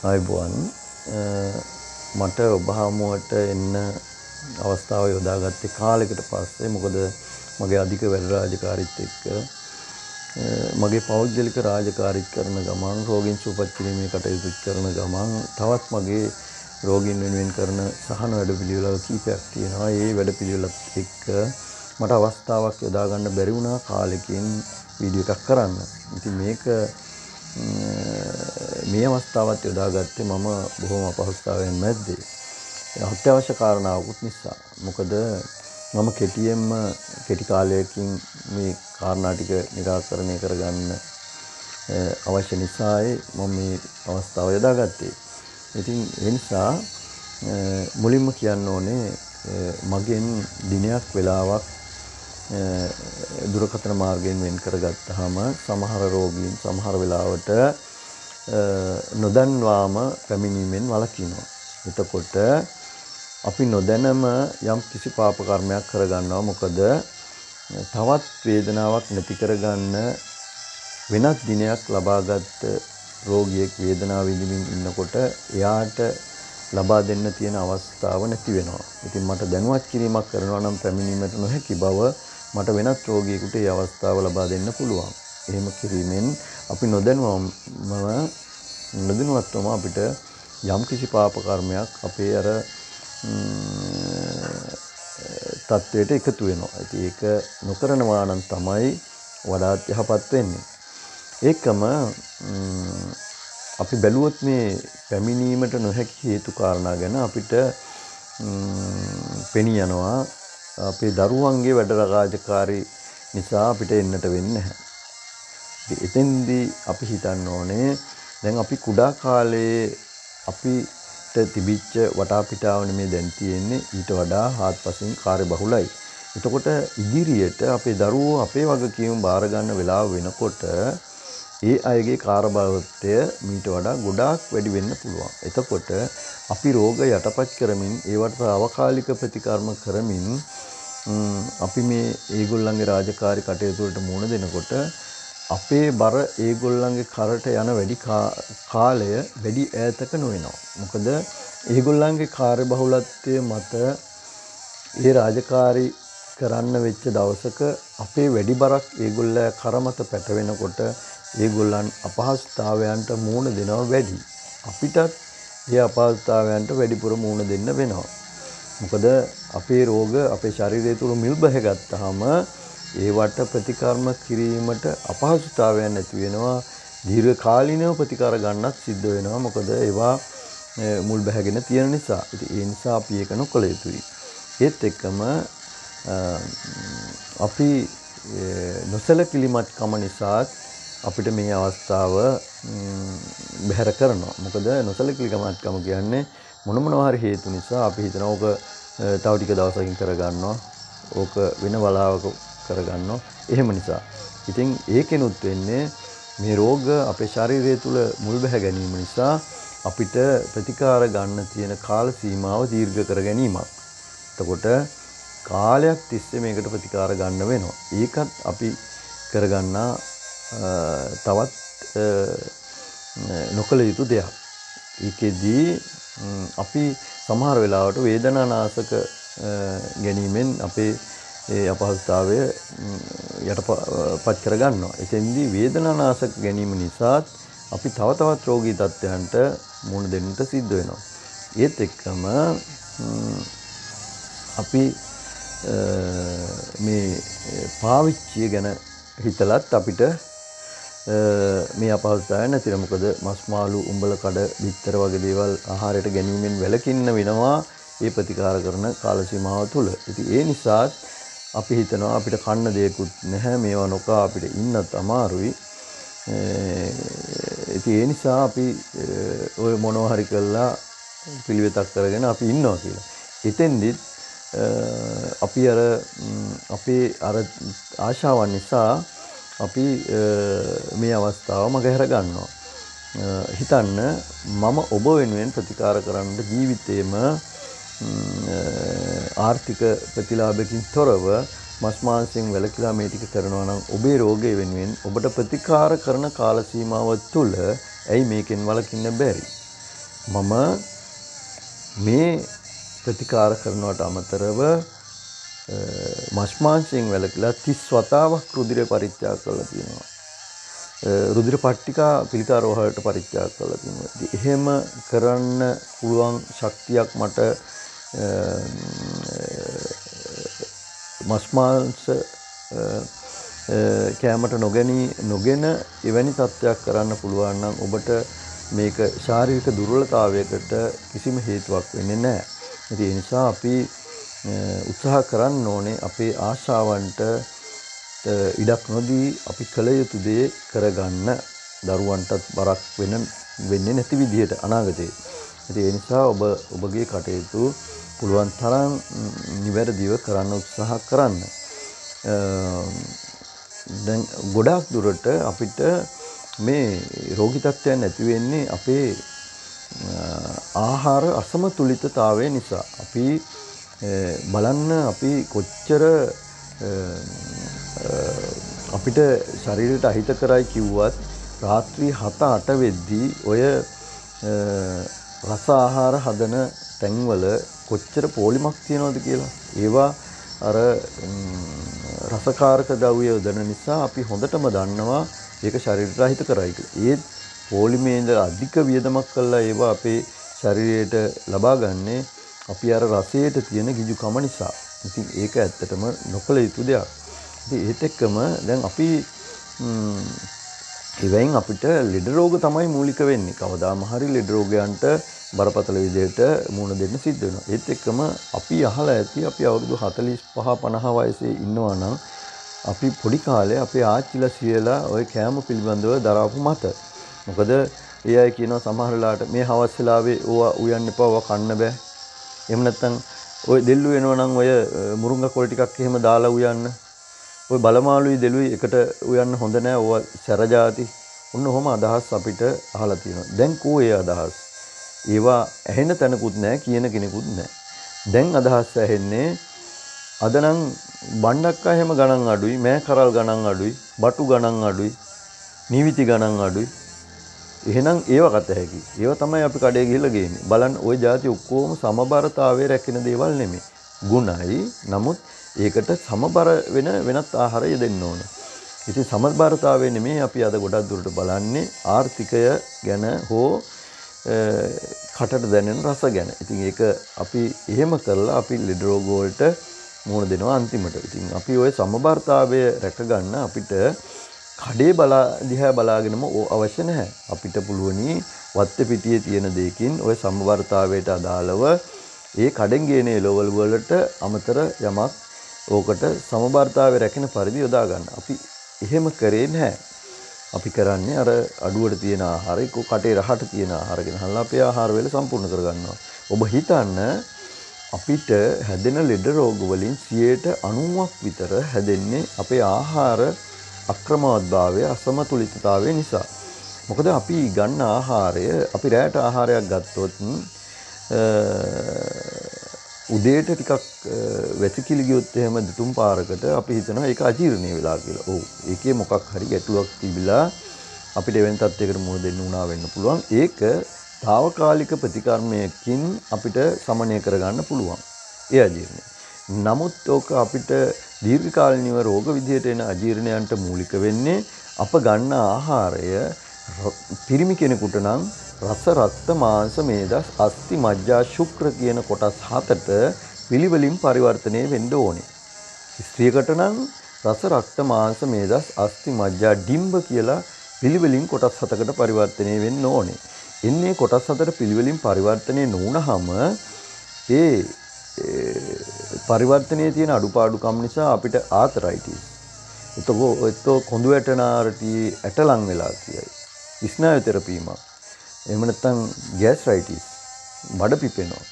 ආයුබෝවන් මට ඔබ හමුවට එන්න අවස්ථාව යොදාගත්තේ කාලයකට පස්සේ මොකද මගේ අධික වැඩ රාජකාරීත් එක්ක මගේ පෞද්ගලික රාජකාරීත් කරන ගමන් රෝගීන් සුවපත් කිරීමේ කටයුතු කරන ගමන් තවත් මගේ රෝගීන් වෙනුවෙන් කරන සහන වැඩපිළිවෙළ කීපයක් තියෙනවා. ඒ වැඩපිළිවෙලත් එක්ක මට අවස්ථාවක් යොදා ගන්න බැරි වුණා කාලෙකින් වීඩියෝ එකක් කරන්න. ඉතින් මේක මේ අවස්ථාවත් යොදාගත්තේ මම බොහොම අපහසුතාවයන් මැද්දේ. අත්‍යවශ්‍ය කාරණාවකුත් නිසා. මොකද මම කෙටි කාලයකින් මේ කාරණා ටික निराකරණය කරගන්න අවශ්‍ය නිසායි මම මේ අවස්ථාව යොදාගත්තේ. ඉතින් ඒ නිසා මුලින්ම කියන්න ඕනේ මගෙන් දිනයක් වෙලාවක් දුරකථන මාර්ගයෙන් වෙන් කරගත්තාම සමහර රෝගීන් සමහර වෙලාවට නොදන්වාම පැමිණීමෙන් වළකිනවා. එතකොට අපි නොදැනම යම් කිසි පාප කර්මයක් කරගන්නවා. මොකද තවත් වේදනාවක් නැති කරගන්න වෙනත් දිනයක් ලබාගත් රෝගියෙක් වේදනාව විඳින්න ඉන්නකොට එයාට ලබා දෙන්න තියෙන අවස්ථාව නැති වෙනවා. ඉතින් මට දැනුවත් කිරීමක් කරනවා නම් පැමිණීමට නොහැකි බව මට වෙනත් රෝගියෙකුට ඒ අවස්ථාව ලබා දෙන්න පුළුවන්. එහෙම කිරීමෙන් අපි නොදැනුවත්වම අපිට යම් කිසි පාප කර්මයක් අපේ අර තත්වයට එකතු වෙනවා. ඉතින් ඒක නොකරනවා නම් තමයි වඩාත් යහපත් වෙන්නේ. ඒකම අපි බැලුවොත් මේ පැමිණීමට නොහැකි හේතු කාරණා ගැන අපිට පෙනී යනවා. අපේ දරුවන්ගේ වැඩ රාජකාරී නිසා අපිට එන්නට වෙන්නේ නැහැ. එතෙන්දී අපි හිතන්න ඕනේ දැන් අපි කුඩා කාලේ අපිට තිබිච්ච වටාපිටාවනේ මේ දැන් තියෙන්නේ ඊට වඩා හාත්පසින් කාර්යබහුලයි. එතකොට ඉදිරියට අපේ දරුවෝ අපේ වගකීම් බාර ගන්න වෙලාව වෙනකොට ඒ අයගේ කාර්යබහුලත්වය මීට වඩා ගොඩාක් වැඩි වෙන්න පුළුවන්. එතකොට අපි රෝග යටපත් කරමින් ඒවට తాවකාලික ප්‍රතිකර්ම කරමින් අපි මේ ඒගොල්ලන්ගේ රාජකාරී කටයුතු වලට මුහුණ දෙනකොට අපේ බර ඒගොල්ලන්ගේ කරට යන වැඩි කාලය වැඩි ඈතක නොවෙනවා. මොකද ඒගොල්ලන්ගේ කාර්යබහුලත්වය මත ඒ රාජකාරී කරන්න වෙච්ච දවසක අපේ වැඩි බරක් ඒගොල්ලෝ කර මත පැටවෙනකොට ඒගොල්ලන් අපහසුතාවයන්ට මුහුණ දෙනවා වැඩි. අපිටත් ඒ අපහසුතාවයන්ට වැඩිපුර මුහුණ දෙන්න වෙනවා. මොකද අපේ රෝග අපේ ශරීරය තුල මිල් බහගත්තාම ඒවට ප්‍රතිකර්ම කිරීමට අපහසුතාවයන් ඇති වෙනවා. දීර්ඝ කාලීනව ප්‍රතිකාර ගන්නත් සිද්ධ වෙනවා. මොකද ඒවා මුල් බැහැගෙන තියෙන නිසා. ඉතින් ඒ නිසා අපි ඒක නොකළ යුතුයි. ඒත් එක්කම අපි නොසලකිලිමත්කම නිසාත් අපිට මේ අවස්ථාව බැහැර කරනවා. මොකද නොසලකිලිමත්කම කියන්නේ මොනවා හරි හේතු නිසා අපි හිතනවා ඕක තව ටික දවසකින් කරගන්නවා. ඕක වෙන වලාවක කරගන්නවා. එහෙම නිසා. ඉතින් ඒකෙනුත් වෙන්නේ මේ රෝග අපේ ශරීරය තුල මුල් බැහැ ගැනීම නිසා අපිට ප්‍රතිකාර ගන්න තියෙන කාල සීමාව දීර්ඝ කර ගැනීමක්. එතකොට කාලයක් තිස්සේ මේකට ප්‍රතිකාර ගන්න වෙනවා. ඒකත් අපි කරගන්නා තවත් නොකළ යුතු දෙයක්. ඒකෙදී අපි සමහර වෙලාවට වේදනානාශක ගැනීමෙන් අපේ ඒ අපහසුතාවය යටපත් කරගන්නවා. එතෙන්දී වේදනානාශක ගැනීම නිසාත් අපි තව තවත් රෝගී තත්ත්වයන්ට මුහුණ දෙන්නට සිද්ධ වෙනවා. ඒත් එක්කම අපි මේ පාවිච්චිය ගැන හිතලත් අපිට මේ අපහසුතාවය නැතිව මොකද මස් මාළු උඹල කඩ බිත්තර වගේ දේවල් ආහාරයට ගැනීමෙන් වැළකින්න වෙනවා මේ ප්‍රතිකාර කරන කාල සීමාව තුළ. ඉතින් ඒ නිසාත් අපි හිතනවා අපිට කන්න දෙයක්වත් නැහැ මේවා නොකා අපිට ඉන්නත් අමාරුයි. ඉතින් ඒ නිසා අපි ඔය මොනවා හරි කළා පිළිවෙතක් කරගෙන අපි ඉන්නවා කියලා. එතෙන්දිත් අපි අපේ ආශාවන් නිසා අපි මේ අවස්ථාව මගහැර ගන්නවා. හිතන්න මම ඔබ වෙනුවෙන් ප්‍රතිකාර කරන්න ජීවිතේම ආර්ථික ප්‍රතිලාභකින් තොරව මස් මාංශයෙන් වැළකීලා මේ ටික කරනවා නම් ඔබේ රෝගය වෙනුවෙන් ඔබට ප්‍රතිකාර කරන කාල සීමාව තුළ ඇයි මේකෙන් වළකින්න බැරි? මම මේ ප්‍රතිකාර කරනවට අමතරව මස් මාංශයෙන් වැළකීලා 30 වතාවක් රුධිර පරිත්‍යාග කරලා තියෙනවා. රුධිර පට්ටිකා පිළිකාරෝහලට පරිත්‍යාග කරලා තියෙනවා. ඉතින් එහෙම කරන්න පුළුවන් ශක්තියක් මට මස් මාංශ කෑමට නොගෙන එවැනි තත්ත්වයක් කරන්න පුළුවන් නම් ඔබට මේක ශාරීරික දුර්වලතාවයකට කිසිම හේතුවක් වෙන්නේ නැහැ. ඉතින් ඒ නිසා අපි උත්සාහ කරන්න ඕනේ අපේ ආශාවන්ට ඉඩක් නොදී අපි කළ යුතු දේ කරගන්න, දරුවන්ටත් බරක් වෙන්නේ නැති විදිහට අනාගතේ. ඉතින් ඒ නිසා ඔබගේ කටයුතු පුළුවන් තරම් නිවැරදිව කරන්න උත්සාහ කරන්න. දැන් ගොඩාක් දුරට අපිට මේ රෝගී තත්ත්වයන් නැති වෙන්නේ අපේ ආහාර අසමතුලිතතාවය නිසා. අපි බලන්න අපි කොච්චර අපිට ශරීරයට අහිත කරයි කිව්වත් රාත්‍රී 7-8 වෙද්දී ඔය රස ආහාර හදන තැන්වල කොච්චර පෝලිමක් තියනවද කියලා. ඒවා අර රසකාරක ද්‍රව්‍ය යොදන නිසා අපි හොඳටම දන්නවා ඒක ශරීරයට අහිත කරයි කියලා. ඒත් පෝලිමේ ඉඳලා අධික වියදමක් කළා ඒවා අපේ ශරීරයට ලබා ගන්නේ අපි අර රසයට තියෙන ගිජුකම නිසා. ඉතින් ඒක ඇත්තටම නොකළ යුතු දෙයක්. ඉතින් ඒත් එක්කම දැන් අපි ඉවෙන් අපිට ලෙඩ රෝග තමයි මූලික වෙන්නේ. කවදාම හරි ලෙඩ රෝගයන්ට බරපතල විදිහට මුහුණ දෙන්න සිද්ධ වෙනවා. ඒත් එක්කම අපි අහලා ඇති අපි අවුරුදු 45-50 වයසේ ඉන්නවා නම් අපි පොඩි කාලේ අපේ ආච්චිලා සීයලා ওই කෑම පිළිබඳව දරාපු මත. මොකද ඒ අය කියනවා සමහර වෙලාවට මේ හවස් වෙලාවේ ඕවා උයන්න එපා, ඕවා කන්න බෑ. එහෙම නැත්නම් ඔය දෙල්ලු වෙනවා නම් ඔය මුරුංගා කොළ ටිකක් එහෙම දාලා උයන්න. ඔය බලමාළුයි දෙලුයි එකට උයන්න හොඳ නෑ. ඕවා සැර જાති. ඔන්න ඔහොම අදහස් අපිට අහලා තියෙනවා. දැන් කෝ ඒ අදහස්? ඒවා ඇහෙන තැනකුත් නෑ, කියන කෙනෙකුත් නෑ. දැන් අදහස් ඇහෙන්නේ අද නම් බණ්ඩක්කා එහෙම ගණන් අඩුයි, මෑ කරල් ගණන් අඩුයි, බටු ගණන් අඩුයි, නිවිති ගණන් අඩුයි. එහෙනම් ඒව කත හැකි. ඒව තමයි අපි කඩේ ගිහිල්ලා ගේන්නේ. බලන්න ওই જાති ඔක්කොම සමබරතාවයේ රැකෙන දේවල් නෙමෙයි. ගුණයි. නමුත් ඒකට සමබර වෙන වෙනත් ආහාරය දෙන්න ඕනේ. ඉතින් සමබරතාවය නෙමෙයි අපි අද ගොඩක් දුරට බලන්නේ ආර්ථිකය ගැන හෝ කටට දැනෙන රස ගැන. ඉතින් ඒක අපි එහෙම කරලා අපි ලෙඩ රෝග වලට මුහුණ දෙනවා අන්තිමට. ඉතින් අපි ওই සමබරතාවය රැක ගන්න අපිට කඩේ දිහා බලාගෙනම අවශ්‍ය නැහැ. අපිට පුළුවනි වත්තේ පිටියේ තියෙන දෙයකින් ওই සමබරතාවයට අදාළව ඒ කඩෙන් ගේන එළවලු වලට අමතර යමක් ඕකට සමබරතාවය රැකෙන පරිදි යොදා ගන්න. අපි එහෙම කරේ නැහැ. අපි කරන්නේ අර අඩුවට තියෙන ආහාර එක්ක කටේ රහට තියෙන ආහාර ගෙනහල්ලා අපේ ආහාර වේල සම්පූර්ණ කරගන්නවා. ඔබ හිතන්න අපිට හැදෙන ලෙඩ රෝග වලින් 90ක් විතර හැදෙන්නේ අපේ ආහාර අක්‍රමවත්භාවය, අසමතුලිතතාවය නිසා. මොකද අපි ගන්න ආහාරය, අපි රැයට ආහාරයක් ගත්තොත් උදේට ටිකක් වැසිකිලි ගියොත් එහෙම දුතුම් පාරකට අපි හිතනවා ඒක අජීර්ණය වෙලා කියලා. ඔව්. ඒකේ මොකක් හරි ගැටුවක් තිබිලා අපිට එවැනි තත්යකට මුහුණ දෙන්න උනා වෙන්න පුළුවන්. ඒක తాවකාලික ප්‍රතිකර්මයකින් අපිට සමනය කරගන්න පුළුවන්. ඒ අජීර්ණය. නමුත් ඕක අපිට දීර්ඝකාලීනව රෝග විදියට එන අජීර්ණයන්ට මූලික වෙන්නේ අප ගන්න ආහාරය පිරිමි කෙනෙකුට නම් රස, රක්ත, මාංශ, මේදස්, අස්ථි, මජ්ජා, ශුක්‍ර කියන කොටස් 7ට පිළිවෙලින් පරිවර්තනය වෙන්න ඕනේ. ස්ත්‍රියකට නම් රස, රක්ත, මාංශ, මේදස්, අස්ථි, මජ්ජා, ඩිම්බ කියලා පිළිවෙලින් කොටස් 7කට පරිවර්තනය වෙන්න ඕනේ. එන්නේ කොටස් 7ට පිළිවෙලින් පරිවර්තනය නොවුනහම ඒ පරිවර්තනයේ තියෙන අඩුපාඩුකම් නිසා අපිට ආතරයිටිස්, එතකොට කොඳු වැටෙනාරටි ඇටලං වෙලා කියයි, ස්නායු තෙරපීමක්, එහෙම නැත්නම් ગેස්ට්‍රයිටිස්, බඩ පිපෙනවා.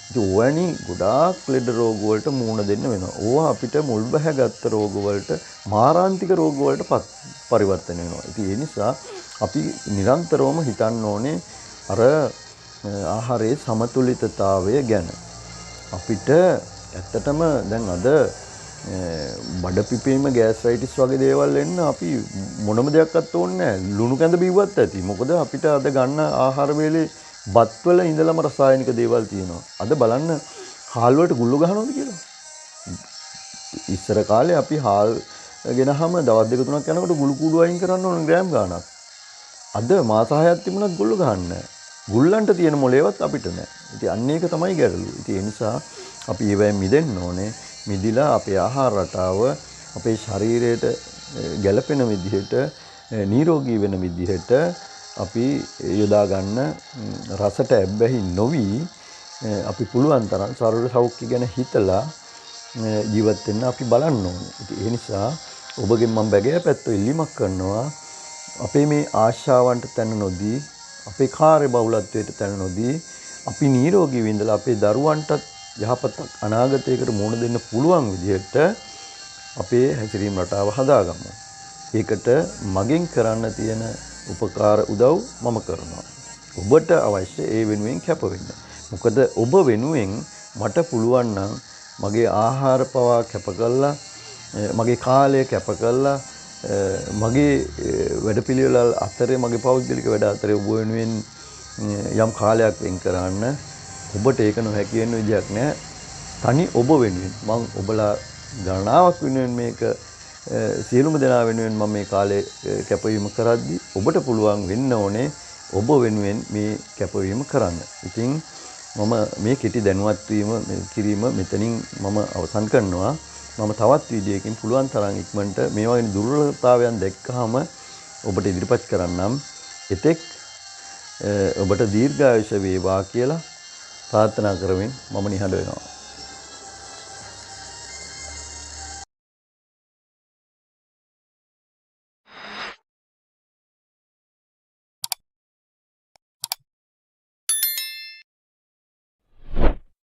ඉතින් ඕවැනි ගොඩාක් ලෙඩ රෝග වලට මුහුණ දෙන්න වෙනවා. ඕවා අපිට මුල් බැහැගත් රෝග වලට, මාරාන්තික රෝග වලට පරිවර්තන වෙනවා. ඉතින් ඒ නිසා අපි නිරන්තරවම හිතන්න ඕනේ අර ආහාරයේ සමතුලිතතාවය ගැන. අපිට ඇත්තටම දැන් අද බඩ පිපීම, ગેස්ට්‍රයිටිස් වගේ දේවල් එන්න අපි මොනම දෙයක්වත් ඕනේ නැහැ. ලුණු කැඳ බිව්වත් ඇති. මොකද අපිට අද ගන්න ආහාර වේලේ බත්වල ඉඳලම රසායනික දේවල් තියෙනවා. අද බලන්න හාල් වලට ගුල්ල ගහනවද කියලා. ඉස්සර කාලේ අපි හාල් ගෙනහම දවස් දෙක තුනක් යනකොට ගුළු කූඩු අයින් කරන්න ඕන ග්‍රෑම් ගාණක්. අද මාස 6ක් තිබුණත් ගුල්ල ගහන්න නැහැ. ගුල්ලන්ට තියෙන මොලේවත් අපිට නැහැ. ඉතින් අන්න ඒක තමයි ගැටලුව. ඉතින් ඒ නිසා අපි ඒවෙන් මිදෙන්න ඕනේ. මිදිලා අපේ ආහාර රටාව අපේ ශරීරයට ගැළපෙන විදිහට නිරෝගී වෙන විදිහට අපි යොදා ගන්න රසට ඇබ්බැහි නොවි අපි පුළුවන් තරම් ශරීර සෞඛ්‍ය ගැන හිතලා ජීවත් වෙන්න අපි බලන්න ඕනේ. ඉතින් ඒ නිසා ඔබගෙන් මම බැගෑපැත්තෝ ඉල්ලීමක් කරනවා. අපේ මේ ආශාවන්ට තැන නොදී අපේ කාර්ය බහුලත්වයට තැන නොදී අපි නිරෝගී විඳලා අපේ දරුවන්ටත් යහපත් අනාගතයකට මුහුණ දෙන්න පුළුවන් විදිහට අපේ හැසිරීම රටාව හදාගමු. ඒකට මගෙන් කරන්න තියෙන උපකාර උදව් මම කරනවා. ඔබට අවශ්‍ය ඒ වෙනුවෙන් කැප වෙන්න. මොකද ඔබ වෙනුවෙන් මට පුළුවන් නම් මගේ ආහාර පවා කැප කළා, මගේ කාලය කැප කළා, මගේ වැඩපිළිවෙල අතරේ මගේ පෞද්ගලික වැඩ අතරේ ඔබ වෙනුවෙන් යම් කාලයක් වෙන් කරන්න ඔබට ඒක නොහැකි වෙන විදියක් නෑ. තනි ඔබ වෙනුවෙන් මම ඔබලා ගණනාවක් වෙනුවෙන් මේක සියලුම දෙනා වෙනුවෙන් මම මේ කාලේ කැපවීම කරද්දී ඔබට පුළුවන් වෙන්න ඕනේ ඔබ වෙනුවෙන් මේ කැපවීම කරන්න. ඉතින් මම මේ කෙටි දැනුවත් වීම කිරීම මෙතනින් මම අවසන් කරනවා. මම තවත් වීඩියෝකින් පුළුවන් තරම් ඉක්මනට මේ වගේ දුර්වලතාවයන් දැක්කහම ඔබට ඉදිරිපත් කරන්නම්. එතෙක් ඔබට දීර්ඝායුෂ වේවා කියලා ප්‍රාර්ථනා කරමින් මම නිහඬ වෙනවා.